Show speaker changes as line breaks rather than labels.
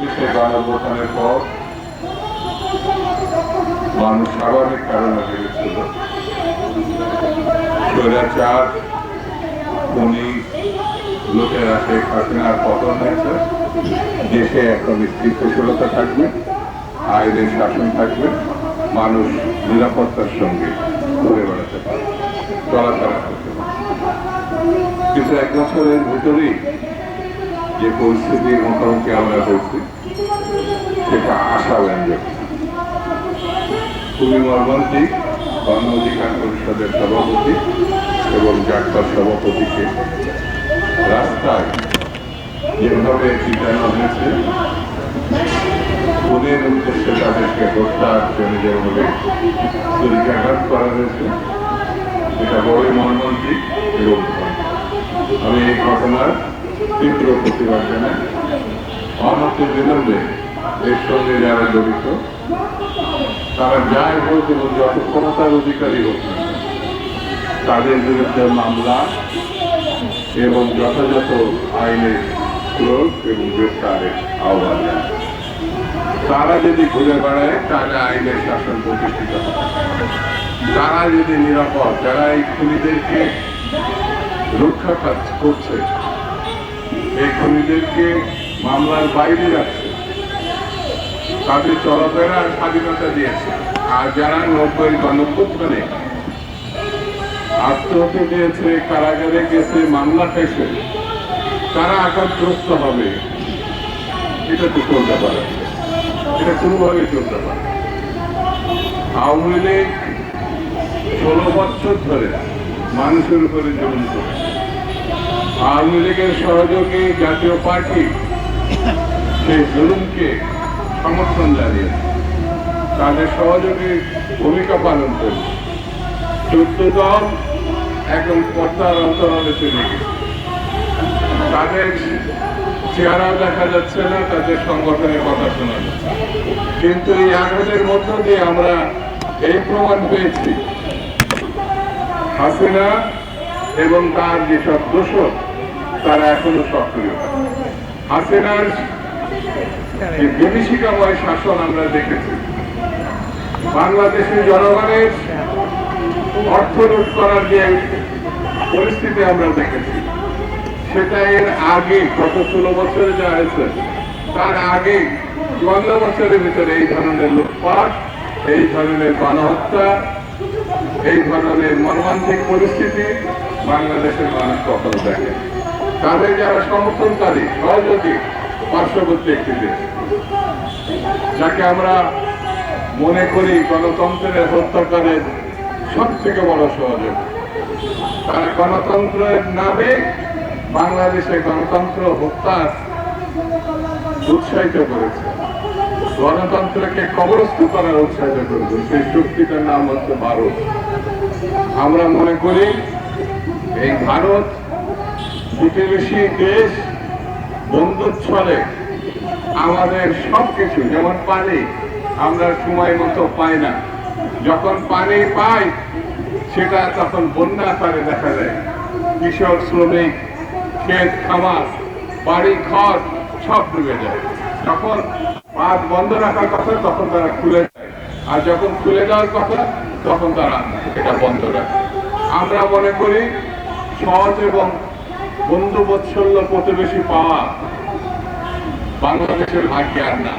চব্বিশে গণঅভ্যুত্থানের পর মানুষ স্বাভাবিক কারণে ভেবেছিল স্বৈরাচার উনি লোকেরা শেখ হাসিনার পতন হয়েছে, দেশে একটা স্থিতিশীলতা থাকবে, আইনের শাসন থাকবে, মানুষ নিরাপত্তার সঙ্গে ঘুরে বেড়াতে পারবে, চলাফেরা করতে পারবে। কিন্তু এক বছরের ভিতরেই যে পরিস্থিতির মুখোমুখি আমরা হয়েছি সেটা আশাব্যঞ্জক। খুবই মর্মান্তিক। গণ অধিকার পরিষদের সভাপতি এবং জাতীয় সভাপতিকে রাস্তায় যেভাবে পিটানো হয়েছে, খুনের উদ্দেশ্যে তাদেরকে হত্যার জন্য যেভাবে ছুরিকাঘাত করা হয়েছে, এটা বড়ই মর্মান্তিক এবং আমি এই ঘটনার তীব্র প্রতিবাদ জানাই। অনন্ত বিলম্বে এর সঙ্গে যারা জড়িত তারা যাই হোক এবং যত ক্ষমতার অধিকারী হোক তাদের বিরুদ্ধে মামলা এবং যথাযথ আইনের প্রয়োগ এবং গ্রেফতারের আহ্বান জানায়। তারা যদি ঘুরে বেড়ায় তাহলে আইনের শাসন প্রতিষ্ঠিত হবে। তারা যদি নিরাপদ, যারা এই খুনিদেরকে রক্ষা করছে, এই খুনিদেরকে মামলার বাইরে রাখছে, তাদের চলাফেরার স্বাধীনতা দিয়েছে, আর যারা 90 গণঅভ্যুত্থানে আত্মহত্যা দিয়েছে, কারাগারে গেছে, মামলা খাইছে, তারা আঘাতগ্রস্ত হবে, এটা তো চলতে পারে, এটা কোনোভাবে চলতে পারে। আওয়ামী লীগ 16 বছর ধরে মানুষের উপরে জুলুম করেছে। আওয়ামী লীগের সহযোগী জাতীয় পার্টি সেই জুলুমকে সমর্থন জানিয়েছে, তাদের সহযোগী ভূমিকা পালন করছে। 14 দল এখন পর্দার অন্তরালে চলে গেছে, তাদের চেহারাও দেখা যাচ্ছে না, তাদের সংগঠনের কথা শোনা যাচ্ছে। কিন্তু এই আঘাতের মধ্য দিয়ে আমরা এই প্রমাণ পেয়েছি হাসিনা এবং তার যেসব দোষক তারা এখনো সক্রিয়। হাসিনার বিভীষিকাময় শাসন আমরা দেখেছি, বাংলাদেশের জনগণের অর্থ লুট করার যে পরিস্থিতি আমরা দেখেছি, সেটা এর আগে গত 16 বছরে যা হয়েছে তার আগে 15 বছরের ভিতরে এই ধরনের লুটপাট, এই ধরনের গণহত্যা, এই ধরনের মর্মান্তিক পরিস্থিতি বাংলাদেশের মানুষ কখনো দেখে। তাদের যারা সমর্থনকারী, সহযোগী পার্শ্ববর্তী একটি দেশ, যাকে আমরা মনে করি গণতন্ত্রের হত্যাকারের সব থেকে বড় সহযোগী, তারা গণতন্ত্রের নামে বাংলাদেশে গণতন্ত্র হত্যার উৎসাহিত করেছে, গণতন্ত্রকে কবরস্থ করার উৎসাহিত করেছে। সেই শক্তিটার নাম হচ্ছে ভারত। আমরা মনে করি এই ভারত প্রতিবেশী দেশ বন্ধুচ্ছলে আমাদের সবকিছু, যেমন পানি আমরা সময় মতো পাই না, যখন পানি পাই সেটা তখন বন্যা আকারে দেখা যায়। কৃষক, শ্রমিক, ক্ষেত খামার, বাড়ি ঘর সব ডুবে যায়। যখন বাঁধ বন্ধ রাখার কথা তখন তারা খুলে যায়, আর যখন খুলে যাওয়ার কথা তখন তারা এটা বন্ধ রাখে। আমরা মনে করি সহজ এবং বন্ধুবৎসল্য প্রতিবেশী পাওয়া বাংলাদেশের ভাগ্যে আর না।